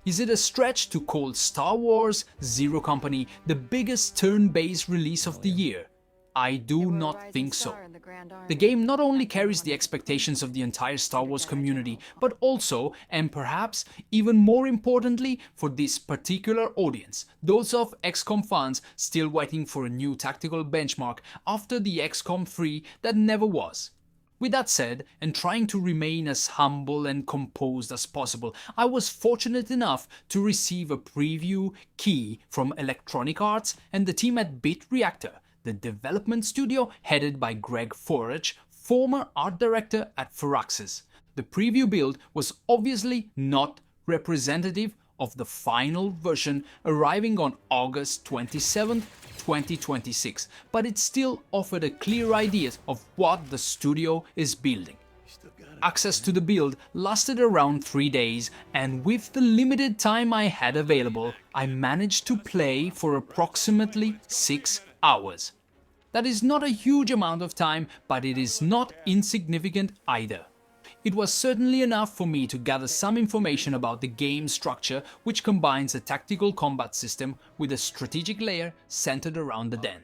Is it a stretch to call Star Wars Zero Company the biggest turn-based release of the year? I do not think so. The game not only carries the expectations of the entire Star Wars community, but also, and perhaps even more importantly for this particular audience, those of XCOM fans still waiting for a new tactical benchmark after the XCOM 3 that never was. With that said, and trying to remain as humble and composed as possible, I was fortunate enough to receive a preview key from Electronic Arts and the team at Bit Reactor, the development studio headed by Greg Forage, former art director at Firaxis. The preview build was obviously not representative of the final version arriving on August 27, 2026, but it still offered a clear idea of what the studio is building. Access to the build lasted around 3 days, and with the limited time I had available, I managed to play for approximately 6 hours. That is not a huge amount of time, but it is not insignificant either. It was certainly enough for me to gather some information about the game structure, which combines a tactical combat system with a strategic layer centered around the den.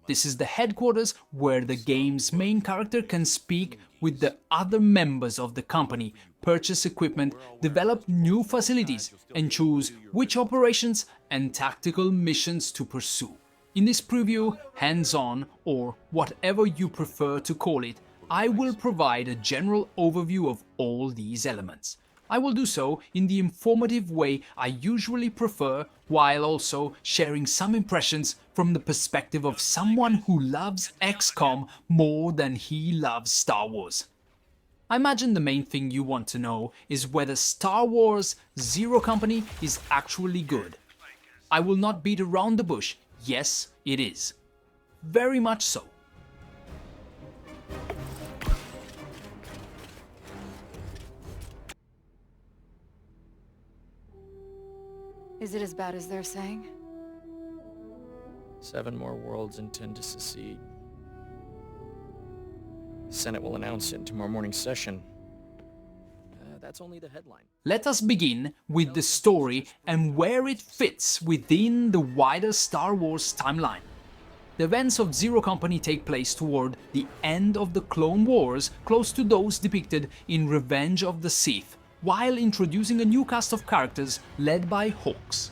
This is the headquarters where the game's main character can speak with the other members of the company, purchase equipment, develop new facilities, and choose which operations and tactical missions to pursue. In this preview, hands-on, or whatever you prefer to call it, I will provide a general overview of all these elements. I will do so in the informative way I usually prefer, while also sharing some impressions from the perspective of someone who loves XCOM more than he loves Star Wars. I imagine the main thing you want to know is whether Star Wars Zero Company is actually good. I will not beat around the bush. Yes, it is. Very much so. Is it as bad as they're saying? 7 more worlds intend to secede. The Senate will announce it in tomorrow morning's session. That's only the headline. Let us begin with the story and where it fits within the wider Star Wars timeline. The events of Zero Company take place toward the end of the Clone Wars, close to those depicted in Revenge of the Sith, while introducing a new cast of characters led by Hawks.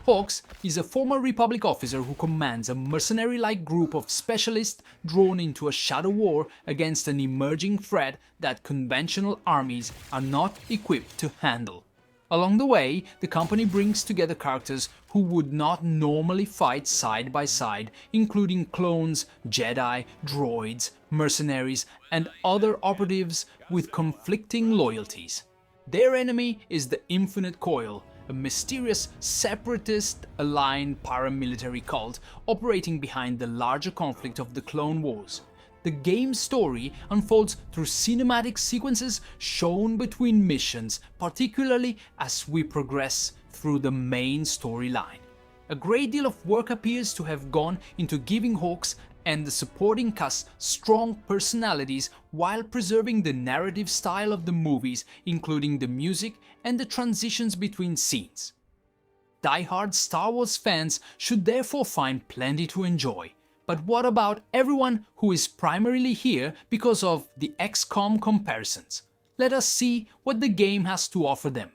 Hawks is a former Republic officer who commands a mercenary-like group of specialists drawn into a shadow war against an emerging threat that conventional armies are not equipped to handle. Along the way, the company brings together characters who would not normally fight side by side, including clones, Jedi, droids, mercenaries, and other operatives with conflicting loyalties. Their enemy is the Infinite Coil, a mysterious separatist-aligned paramilitary cult operating behind the larger conflict of the Clone Wars. The game's story unfolds through cinematic sequences shown between missions, particularly as we progress through the main storyline. A great deal of work appears to have gone into giving Hawks and the supporting cast strong personalities while preserving the narrative style of the movies, including the music and the transitions between scenes. Die-hard Star Wars fans should therefore find plenty to enjoy. But what about everyone who is primarily here because of the XCOM comparisons? Let us see what the game has to offer them.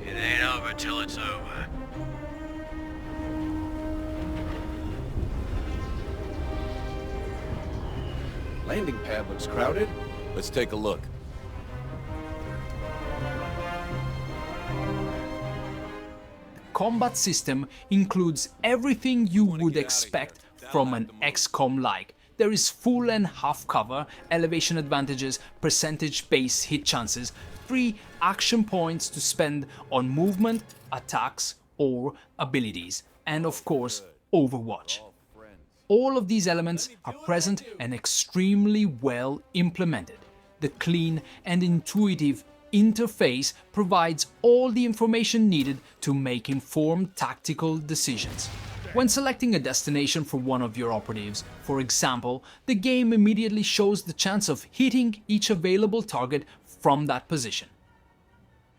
It ain't over till it's over. Landing pad looks crowded. Let's take a look. Combat system includes everything you would expect from an XCOM-like. There is full and half cover, elevation advantages, percentage-based hit chances, 3 action points to spend on movement, attacks, or abilities, and of course, Overwatch. All of these elements are present and extremely well implemented. The clean and intuitive interface provides all the information needed to make informed tactical decisions. When selecting a destination for one of your operatives, for example, the game immediately shows the chance of hitting each available target from that position.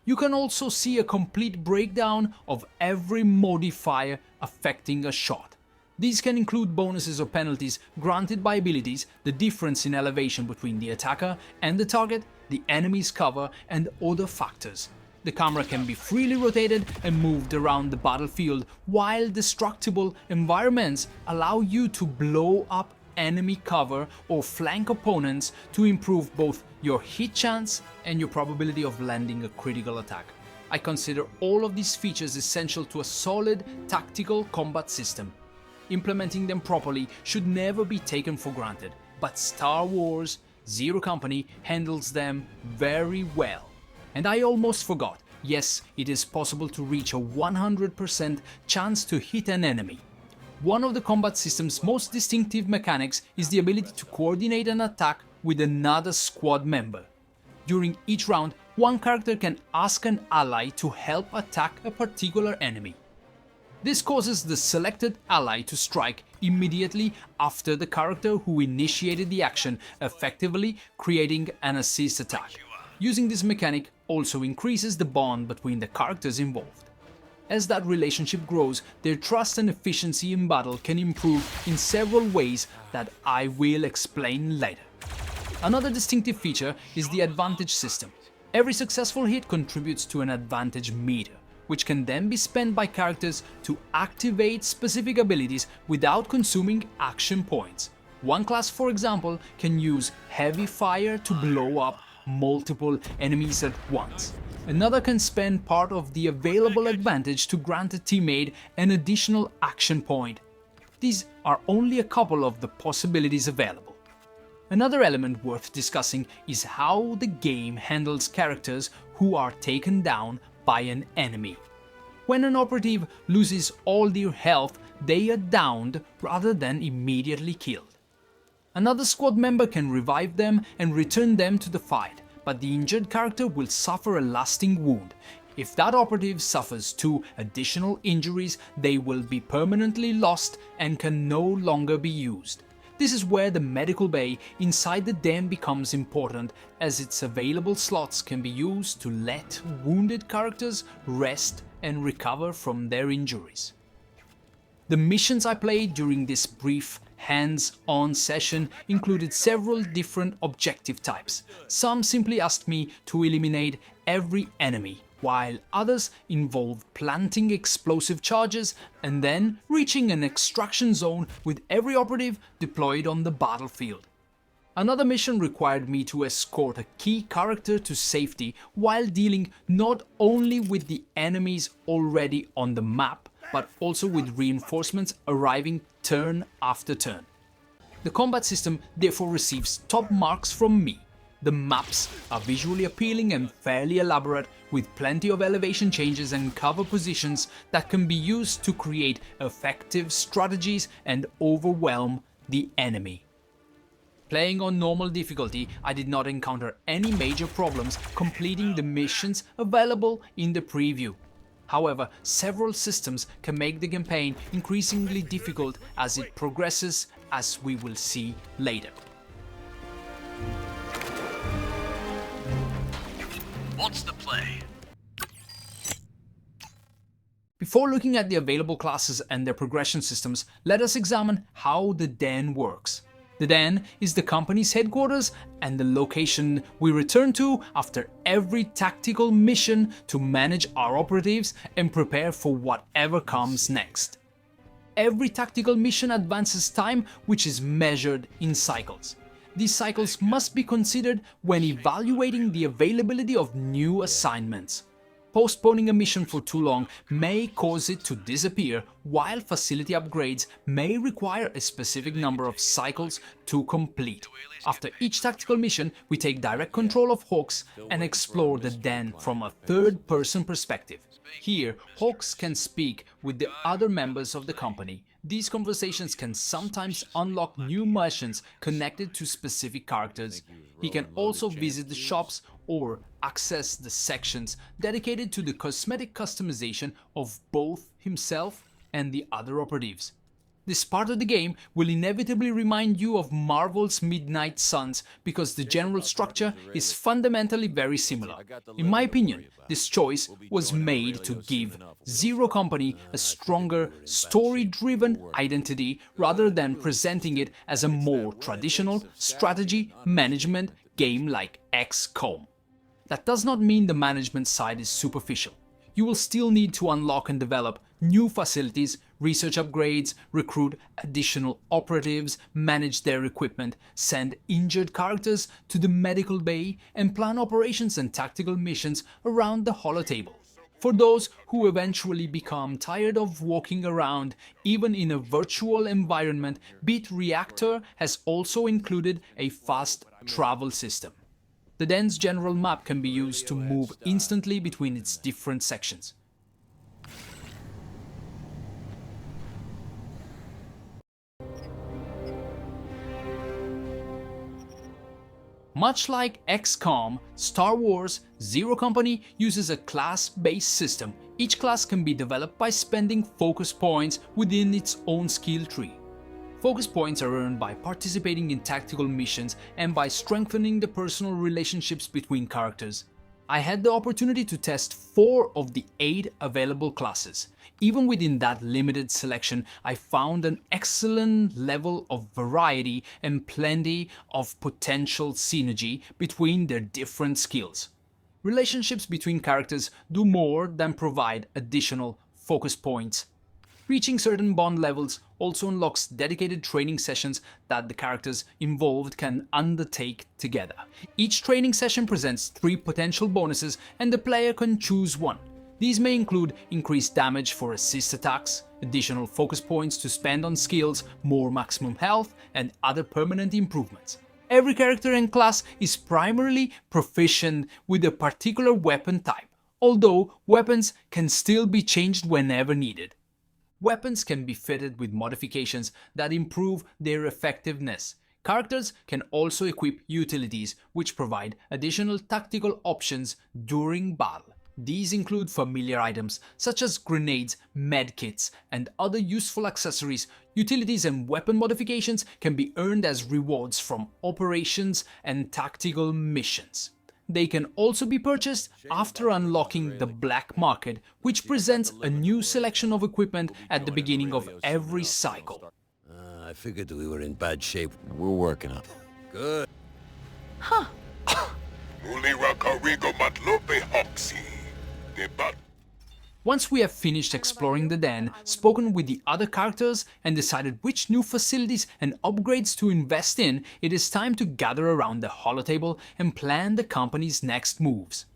You can also see a complete breakdown of every modifier affecting a shot. These can include bonuses or penalties granted by abilities, the difference in elevation between the attacker and the target, the enemy's cover, and other factors. The camera can be freely rotated and moved around the battlefield, while destructible environments allow you to blow up enemy cover or flank opponents to improve both your hit chance and your probability of landing a critical attack. I consider all of these features essential to a solid tactical combat system. Implementing them properly should never be taken for granted, but Star Wars Zero Company handles them very well. And I almost forgot, yes, it is possible to reach a 100% chance to hit an enemy. One of the combat system's most distinctive mechanics is the ability to coordinate an attack with another squad member. During each round, one character can ask an ally to help attack a particular enemy. This causes the selected ally to strike immediately after the character who initiated the action, effectively creating an assist attack. Using this mechanic also increases the bond between the characters involved. As that relationship grows, their trust and efficiency in battle can improve in several ways that I will explain later. Another distinctive feature is the advantage system. Every successful hit contributes to an advantage meter, which can then be spent by characters to activate specific abilities without consuming action points. One class, for example, can use heavy fire to blow up multiple enemies at once. Another can spend part of the available advantage to grant a teammate an additional action point. These are only a couple of the possibilities available. Another element worth discussing is how the game handles characters who are taken down by an enemy. When an operative loses all their health, they are downed rather than immediately killed. Another squad member can revive them and return them to the fight, but the injured character will suffer a lasting wound. If that operative suffers 2 additional injuries, they will be permanently lost and can no longer be used. This is where the medical bay inside the den becomes important, as its available slots can be used to let wounded characters rest and recover from their injuries. The missions I played during this brief hands-on session included several different objective types. Some simply asked me to eliminate every enemy, while others involved planting explosive charges and then reaching an extraction zone with every operative deployed on the battlefield. Another mission required me to escort a key character to safety while dealing not only with the enemies already on the map, but also with reinforcements arriving turn after turn. The combat system therefore receives top marks from me. The maps are visually appealing and fairly elaborate, with plenty of elevation changes and cover positions that can be used to create effective strategies and overwhelm the enemy. Playing on normal difficulty, I did not encounter any major problems completing the missions available in the preview. However, several systems can make the campaign increasingly difficult as it progresses, as we will see later. What's the play? Before looking at the available classes and their progression systems, let us examine how the den works. The den is the company's headquarters and the location we return to after every tactical mission to manage our operatives and prepare for whatever comes next. Every tactical mission advances time, which is measured in cycles. These cycles must be considered when evaluating the availability of new assignments. Postponing a mission for too long may cause it to disappear, while facility upgrades may require a specific number of cycles to complete. After each tactical mission, we take direct control of Hawks and explore the den from a third-person perspective. Here, Hawks can speak with the other members of the company. These conversations can sometimes unlock new missions connected to specific characters. He can also visit the shops or access the sections dedicated to the cosmetic customization of both himself and the other operatives. This part of the game will inevitably remind you of Marvel's Midnight Suns because the general structure is fundamentally very similar. In my opinion, this choice was made to give Zero Company a stronger, story-driven identity rather than presenting it as a more traditional strategy management game like XCOM. That does not mean the management side is superficial. You will still need to unlock and develop new facilities, research upgrades, recruit additional operatives, manage their equipment, send injured characters to the medical bay, and plan operations and tactical missions around the Holotable. For those who eventually become tired of walking around, even in a virtual environment, Beat Reactor has also included a fast travel system. The den's general map can be used to move instantly between its different sections. Much like XCOM, Star Wars Zero Company uses a class-based system. Each class can be developed by spending focus points within its own skill tree. Focus points are earned by participating in tactical missions and by strengthening the personal relationships between characters. I had the opportunity to test 4 of the 8 available classes. Even within that limited selection, I found an excellent level of variety and plenty of potential synergy between their different skills. Relationships between characters do more than provide additional focus points. Reaching certain bond levels also unlocks dedicated training sessions that the characters involved can undertake together. Each training session presents 3 potential bonuses and the player can choose one. These may include increased damage for assist attacks, additional focus points to spend on skills, more maximum health, and other permanent improvements. Every character and class is primarily proficient with a particular weapon type, although weapons can still be changed whenever needed. Weapons can be fitted with modifications that improve their effectiveness. Characters can also equip utilities which provide additional tactical options during battle. These include familiar items such as grenades, medkits, and other useful accessories. Utilities and weapon modifications can be earned as rewards from operations and tactical missions. They can also be purchased after unlocking the black market, which presents a new selection of equipment at the beginning of every cycle. I figured we were in bad shape. We're working on it. Good. Once we have finished exploring the den, spoken with the other characters, and decided which new facilities and upgrades to invest in, it is time to gather around the Holotable and plan the company's next moves.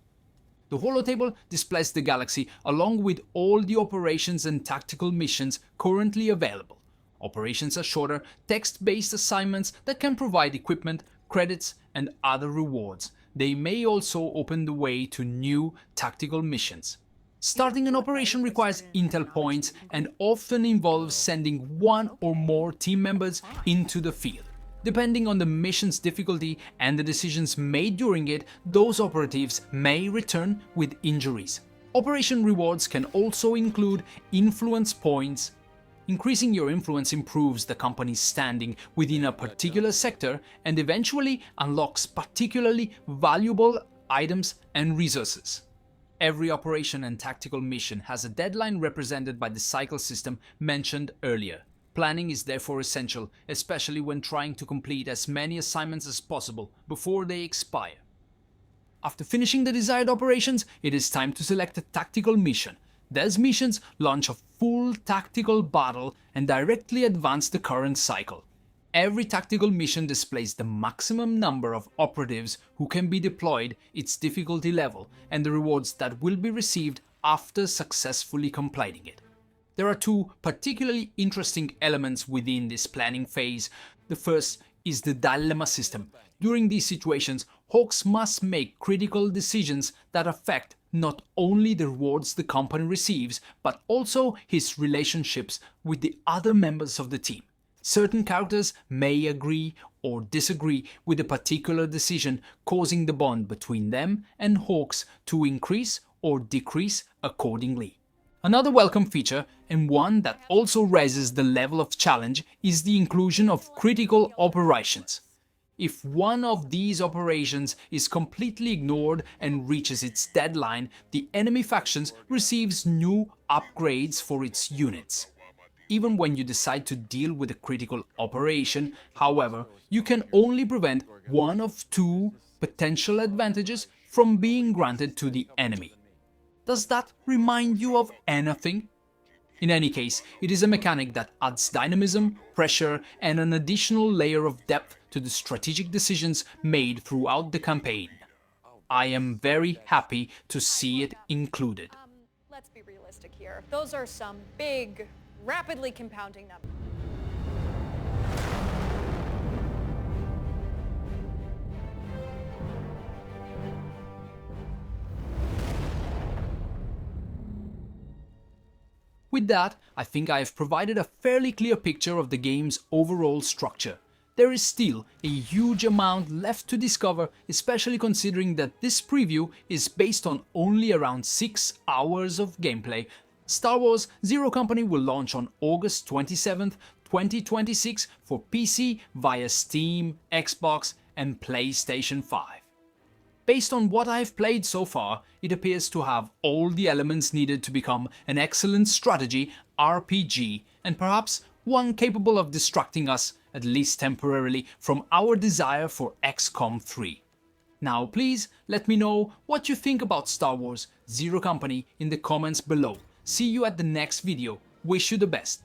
The Holotable displays the galaxy along with all the operations and tactical missions currently available. Operations are shorter, text-based assignments that can provide equipment, credits, and other rewards. They may also open the way to new tactical missions. Starting an operation requires intel points and often involves sending one or more team members into the field. Depending on the mission's difficulty and the decisions made during it, those operatives may return with injuries. Operation rewards can also include influence points. Increasing your influence improves the company's standing within a particular sector and eventually unlocks particularly valuable items and resources. Every operation and tactical mission has a deadline represented by the cycle system mentioned earlier. Planning is therefore essential, especially when trying to complete as many assignments as possible before they expire. After finishing the desired operations, it is time to select a tactical mission. These missions launch a full tactical battle and directly advance the current cycle. Every tactical mission displays the maximum number of operatives who can be deployed, its difficulty level, and the rewards that will be received after successfully completing it. There are 2 particularly interesting elements within this planning phase. The first is the dilemma system. During these situations, Hawks must make critical decisions that affect not only the rewards the company receives, but also his relationships with the other members of the team. Certain characters may agree or disagree with a particular decision, causing the bond between them and Hawks to increase or decrease accordingly. Another welcome feature, and one that also raises the level of challenge, is the inclusion of critical operations. If one of these operations is completely ignored and reaches its deadline, the enemy factions receives new upgrades for its units. Even when you decide to deal with a critical operation, however, you can only prevent one of two potential advantages from being granted to the enemy. Does that remind you of anything? In any case, it is a mechanic that adds dynamism, pressure, and an additional layer of depth to the strategic decisions made throughout the campaign. I am very happy to see it included. Let's be realistic here. Those are some big, rapidly compounding numbers. With that, I think I have provided a fairly clear picture of the game's overall structure. There is still a huge amount left to discover, especially considering that this preview is based on only around 6 hours of gameplay. Star Wars Zero Company will launch on August 27th, 2026 for PC via Steam, Xbox and PlayStation 5. Based on what I've played so far, it appears to have all the elements needed to become an excellent strategy RPG, and perhaps one capable of distracting us, at least temporarily, from our desire for XCOM 3. Now please let me know what you think about Star Wars Zero Company in the comments below. See you at the next video. Wish you the best.